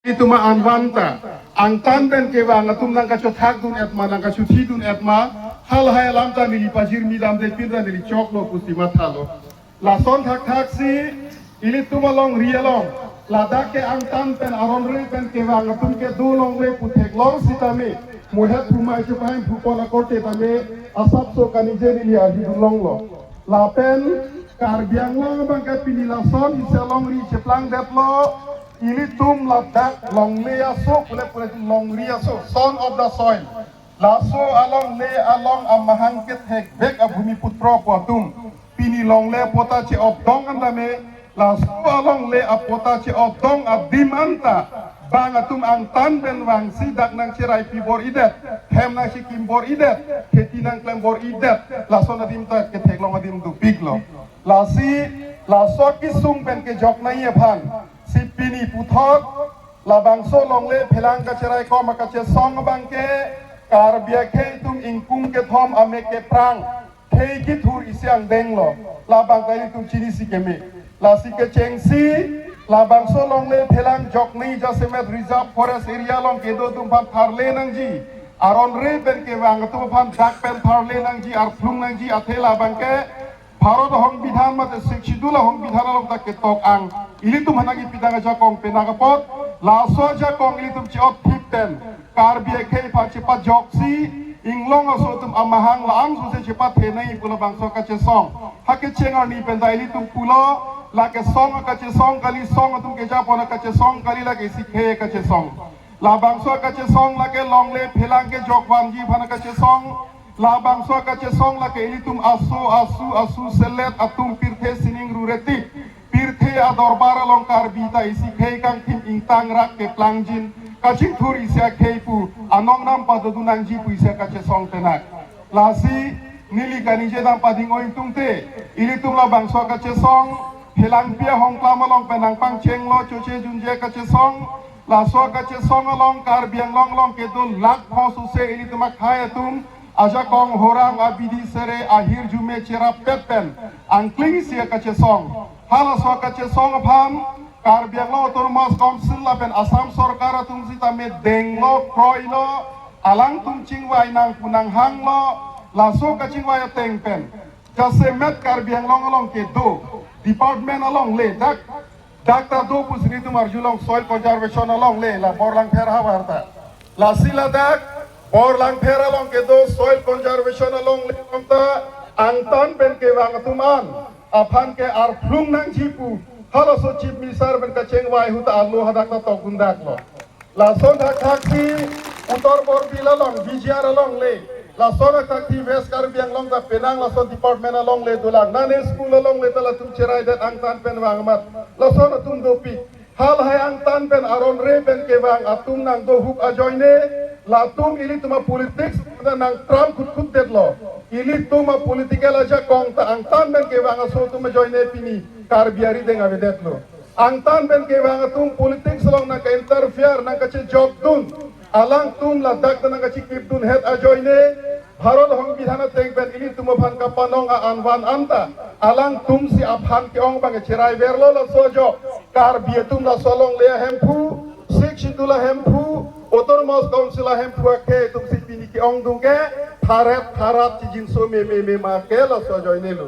itu ma anwanta angtan ben ke wa ngatum nang ka chothak dun etma nang ka chuthi dun etma hal hai lam ta ni pajir mi dam de pin ni choklo kusima thalo la son thak thak si ili tumalong rialong ladak ke angtan pen aron re pen ke wa ngatum ke du long re puthek long sitame muhat pumai chupai phupona kote tame asap so kanije ni ali long lo la pen karbiang long bang ka pinila son iselong ri cheplang det lo ili tum ladak long le aso pule long ri aso son of the soil laso along le along amahang ket hek bek abhumi putro potum pini long le pota che of dong andame laso along le apota che of dong abdimanta bang atum ang tan ben wang sidak nang cirai pibor idet hem nang sikim bor idet keti nang klem bor idet laso nadim ta ket hek long adim du biglo lasi laso kisung ben ke jok na ye bhan si pini puthot labang so long le phelang ka cherai ko maka che song bangke kar bia khe tum ingkung ke thom ame ke prang thei ki thur isyang denglo labang kai tum chini si keme la si ke chengsi labang so long le phelang jok nei jasemet reserve forest area long ke do tum phan tharle nang ji aron re ben ke wang tu phan dak pen tharle nang ji ar phlung nang ji athe labang ke Bharat hong bidhan mate sikshidula hong bidhan along tak ketok ang ili tum hanagi pidanga jakong penagapot laso jakong ili tum chiot tipten kar biake pa cepat joksi inglong aso tum amahang laang suse cepat henai pula bangso kace song hake cengar ni penda ili tum pulo lake song kace song kali song tum ke japona kace song kali lake sikhe kace song la bangso kace song lake long le phelang ke jokwan ji phana kace song la bangso kace song la ke ilitum asu selet atum pirthe sining rureti pirthe adorbar alongkar bita isi khei kang tim ingtang rak ke plangjin kaching thur isya kheipu anong nam padodunang ji puisa kace song tenak lasi nili kanije dam pading oing tungte ilitum la bangso kace song helang pia hong klamalong penang pang chenglo choche junje kace song la so kace song alongkar biang long ke dul lak phosu se ilitum khayatum aja kong horang abidi sere akhir jume cerap petpen angkling sia kace song hala so kace song pham kar biang lo tormas kom silla pen asam sarkar tum sita me denglo kroilo alang tum chingwai nang punang hanglo laso ka chingwai teng pen kase met kar biang long ke do department along le dak ta do pusri tum arjulong soil conservation along le la borlang pher hawarta la sila dak और lang phera long ke do soil conservation along le ta angtan ben ke wang tuman aphan ke ar phlung nang jipu halo so chief minister ben ka chengwai huta allo hadak ta tokundak lo la son thak thak si utor bor bila long bijar along le la son thak thi west kar biang long ta penang la son department along le dulang nane school along le tala tum cherai dat angtan pen wang mat la son tum do pi hal hai angtan ben aron re ben ke wang atum nang do huk ajoine latung ili tuma politics nang Trump kut detlo ili tuma political aja kong ta angtan ben ke wanga so tuma join pini kar biari denga vedetlo angtan ben ke wanga tum politics long na ka interfere na ka che job dun alang tum la dak na ka chikip dun het a join Bharat hong bidhana teng ben ili tuma phan ka panong a anwan anta alang tum si aphan ke ong bang cherai verlo la sojo kar bietum la solong le hempu sikshidula hempu otor mos council hem puake tum si pini ki ong dungke tharat chijin so me ma ke la so joinelu